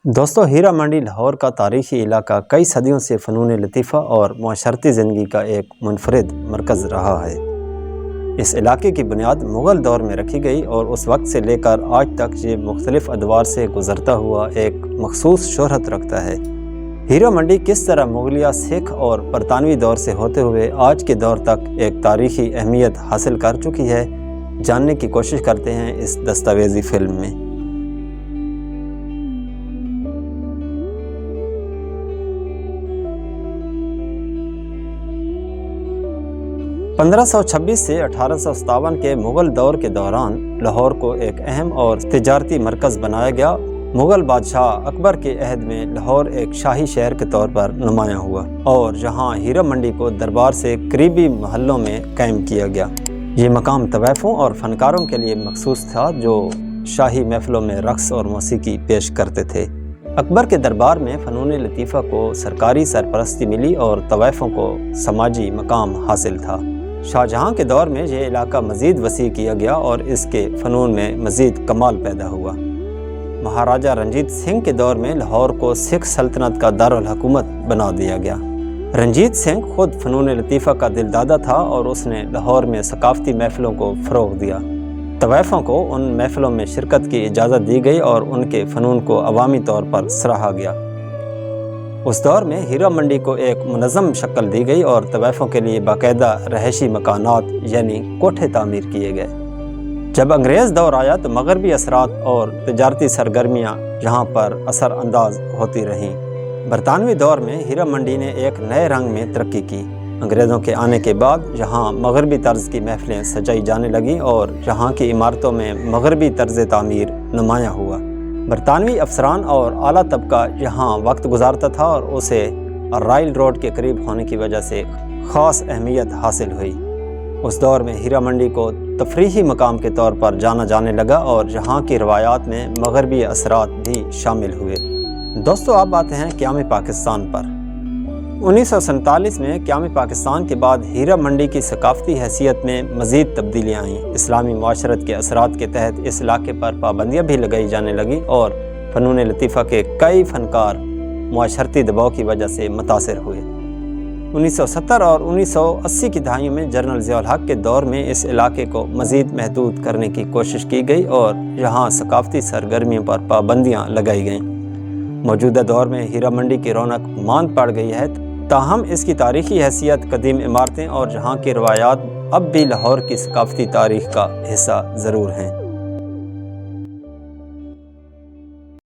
دوستو، ہیرا منڈی لاہور کا تاریخی علاقہ کئی صدیوں سے فنون لطیفہ اور معاشرتی زندگی کا ایک منفرد مرکز رہا ہے۔ اس علاقے کی بنیاد مغل دور میں رکھی گئی اور اس وقت سے لے کر آج تک یہ مختلف ادوار سے گزرتا ہوا ایک مخصوص شہرت رکھتا ہے۔ ہیرا منڈی کس طرح مغلیہ، سکھ اور برطانوی دور سے ہوتے ہوئے آج کے دور تک ایک تاریخی اہمیت حاصل کر چکی ہے، جاننے کی کوشش کرتے ہیں اس دستاویزی فلم میں۔ 1526 سے 1857 کے مغل دور کے دوران لاہور کو ایک اہم اور تجارتی مرکز بنایا گیا۔ مغل بادشاہ اکبر کے عہد میں لاہور ایک شاہی شہر کے طور پر نمایاں ہوا اور جہاں ہیرا منڈی کو دربار سے قریبی محلوں میں قائم کیا گیا۔ یہ مقام طوائفوں اور فنکاروں کے لیے مخصوص تھا جو شاہی محفلوں میں رقص اور موسیقی پیش کرتے تھے۔ اکبر کے دربار میں فنون لطیفہ کو سرکاری سرپرستی ملی اور طوائفوں کو سماجی مقام حاصل تھا۔ شاہجہاں کے دور میں یہ علاقہ مزید وسیع کیا گیا اور اس کے فنون میں مزید کمال پیدا ہوا۔ مہاراجہ رنجیت سنگھ کے دور میں لاہور کو سکھ سلطنت کا دارالحکومت بنا دیا گیا۔ رنجیت سنگھ خود فنون لطیفہ کا دل دادا تھا اور اس نے لاہور میں ثقافتی محفلوں کو فروغ دیا۔ طوائفوں کو ان محفلوں میں شرکت کی اجازت دی گئی اور ان کے فنون کو عوامی طور پر سراہا گیا۔ اس دور میں ہیرا منڈی کو ایک منظم شکل دی گئی اور طوائفوں کے لیے باقاعدہ رہائشی مکانات یعنی کوٹھے تعمیر کیے گئے۔ جب انگریز دور آیا تو مغربی اثرات اور تجارتی سرگرمیاں یہاں پر اثر انداز ہوتی رہیں۔ برطانوی دور میں ہیرا منڈی نے ایک نئے رنگ میں ترقی کی۔ انگریزوں کے آنے کے بعد یہاں مغربی طرز کی محفلیں سجائی جانے لگیں اور یہاں کی عمارتوں میں مغربی طرز تعمیر نمایاں ہوا۔ برطانوی افسران اور اعلیٰ طبقہ یہاں وقت گزارتا تھا اور اسے رائل روڈ کے قریب ہونے کی وجہ سے خاص اہمیت حاصل ہوئی۔ اس دور میں ہیرا منڈی کو تفریحی مقام کے طور پر جانا جانے لگا اور یہاں کی روایات میں مغربی اثرات بھی شامل ہوئے۔ دوستو، اب آتے ہیں قیام پاکستان پر۔ 1947 میں قیام پاکستان کے بعد ہیرا منڈی کی ثقافتی حیثیت میں مزید تبدیلیاں آئیں۔ اسلامی معاشرت کے اثرات کے تحت اس علاقے پر پابندیاں بھی لگائی جانے لگیں اور فنون لطیفہ کے کئی فنکار معاشرتی دباؤ کی وجہ سے متاثر ہوئے۔ 1970 اور 1980 کی دہائیوں میں جنرل ضیاء الحق کے دور میں اس علاقے کو مزید محدود کرنے کی کوشش کی گئی اور یہاں ثقافتی سرگرمیوں پر پابندیاں لگائی گئیں۔ موجودہ دور میں ہیرا منڈی کی رونق ماند پڑ گئی ہے، تاہم اس کی تاریخی حیثیت، قدیم عمارتیں اور یہاں کی روایات اب بھی لاہور کی ثقافتی تاریخ کا حصہ ضرور ہیں۔